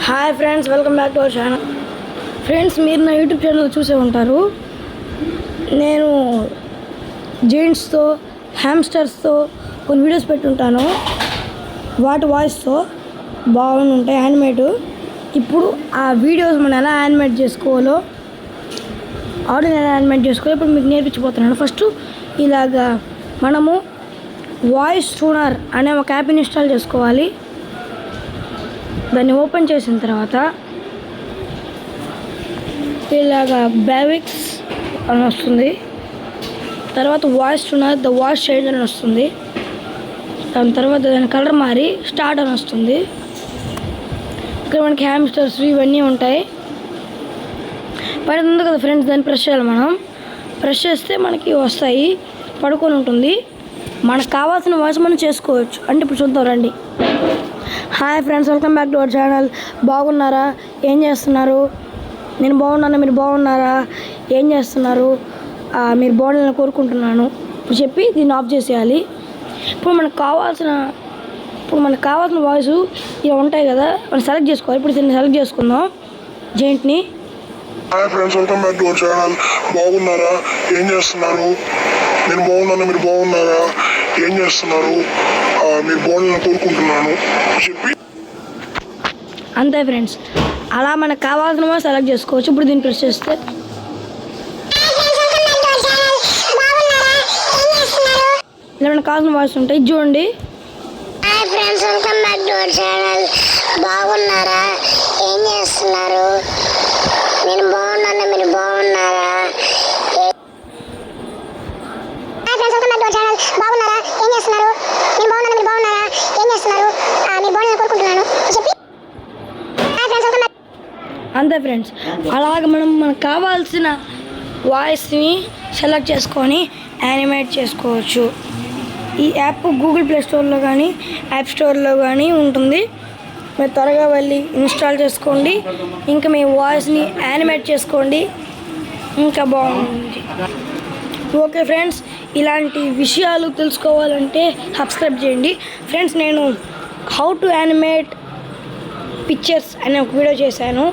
Hi friends, welcome back to our channel. Friends, మీరు నా YouTube channel చూసే ఉంటారు. నేను జెయింట్స్తో హ్యామ్స్టర్స్తో కొన్ని వీడియోస్ పెట్టుంటాను. వాటి వాయిస్తో బాగుంటాయి యానిమేట్. ఇప్పుడు ఆ వీడియోస్ మనం ఎలా యానిమేట్ చేసుకోవాలో, ఆడియో ఎలా యానిమేట్ చేసుకోవాలో ఇప్పుడు మీకు నేర్పించబోతున్నాను. ఫస్ట్ ఇలాగా మనము వాయిస్ ట్యూనర్ అనే ఒక యాప్ని ఇన్స్టాల్ చేసుకోవాలి. దాన్ని ఓపెన్ చేసిన తర్వాత ఇలాగా బేవిక్స్ అని వస్తుంది. తర్వాత voice tuner the voice change అని వస్తుంది. దాని తర్వాత దాని కలర్ మారి స్టార్ట్ అని వస్తుంది. ఇక్కడ మనకి హ్యామ్స్టర్స్ ఇవన్నీ ఉంటాయి. పైన ఉంది కదా ఫ్రెండ్స్, దాన్ని ప్రెస్ చేయాలి. మనం ప్రెస్ చేస్తే మనకి వస్తాయి. పడుకొని ఉంటుంది. మనకు కావాల్సిన వాయిస్ మనం చేసుకోవచ్చు. అంటే ఇప్పుడు చూద్దాం రండి. Hi friends, welcome back to our channel. బాగున్నారా? ఏం చేస్తున్నారు? నేను బాగున్నాను. మీరు బాగున్నారా? ఏం చేస్తున్నారు? మీరు బాగుండాలని కోరుకుంటున్నాను. ఇప్పుడు చెప్పి దీన్ని ఆఫ్ చేసేయాలి. ఇప్పుడు మనకు కావాల్సిన వాయిస్ ఇవి ఉంటాయి కదా, మనం సెలెక్ట్ చేసుకోవాలి. ఇప్పుడు దీన్ని సెలెక్ట్ చేసుకుందాం, జెయింట్ని. Hi friends, welcome back to our channel. బాగున్నారా? ఏం చేస్తున్నారు? నేను బాగున్నాను. మీరు బాగున్నారా? ఏం చేస్తున్నారు? మీరు బాగుండాలని కోరుకుంటున్నాను చెప్పి అంతే ఫ్రెండ్స్, అలా మనకు కావాల్సిన సెలెక్ట్ చేసుకోవచ్చు. ఇప్పుడు దీన్ని ప్రెస్ చేస్తే ఇలా మనకు కావాల్సిన వాయిస్ ఉంటాయి. చూడండి. Hi friends, welcome back to our channel. బాగున్నారా? ఏం చేస్తున్నారు? నేను బాగున్నాను. మీరు బాగున్నారా? Hi friends, welcome back to our channel. బాగున్నారా? ఏం చేస్తున్నారు? నేను బాగున్నాను. మీరు బాగున్నారా? ఏం చేస్తున్నారు? మీరు బాగున్నారని కోరుకుంటున్నాను చెప్పి. Hi friends, welcome back. అంతే ఫ్రెండ్స్, అలాగ మనకు కావాల్సిన వాయిస్ని సెలెక్ట్ చేసుకొని యానిమేట్ చేసుకోవచ్చు. ఈ యాప్ గూగుల్ ప్లే స్టోర్లో కానీ యాప్ స్టోర్లో కానీ ఉంటుంది. మీరు త్వరగా వెళ్ళి ఇన్స్టాల్ చేసుకోండి. ఇంకా మీ వాయిస్ని యానిమేట్ చేసుకోండి. ఇంకా బాగుంది. ఓకే ఫ్రెండ్స్, ఇలాంటి విషయాలు తెలుసుకోవాలంటే సబ్స్క్రైబ్ చేయండి. ఫ్రెండ్స్, నేను హౌ టు యానిమేట్ పిక్చర్స్ అనే ఒక వీడియో చేశాను.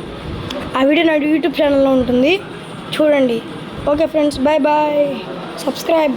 ఆ వీడియో నా యూట్యూబ్ ఛానల్లో ఉంటుంది, చూడండి. Okay friends, bye bye. Subscribe.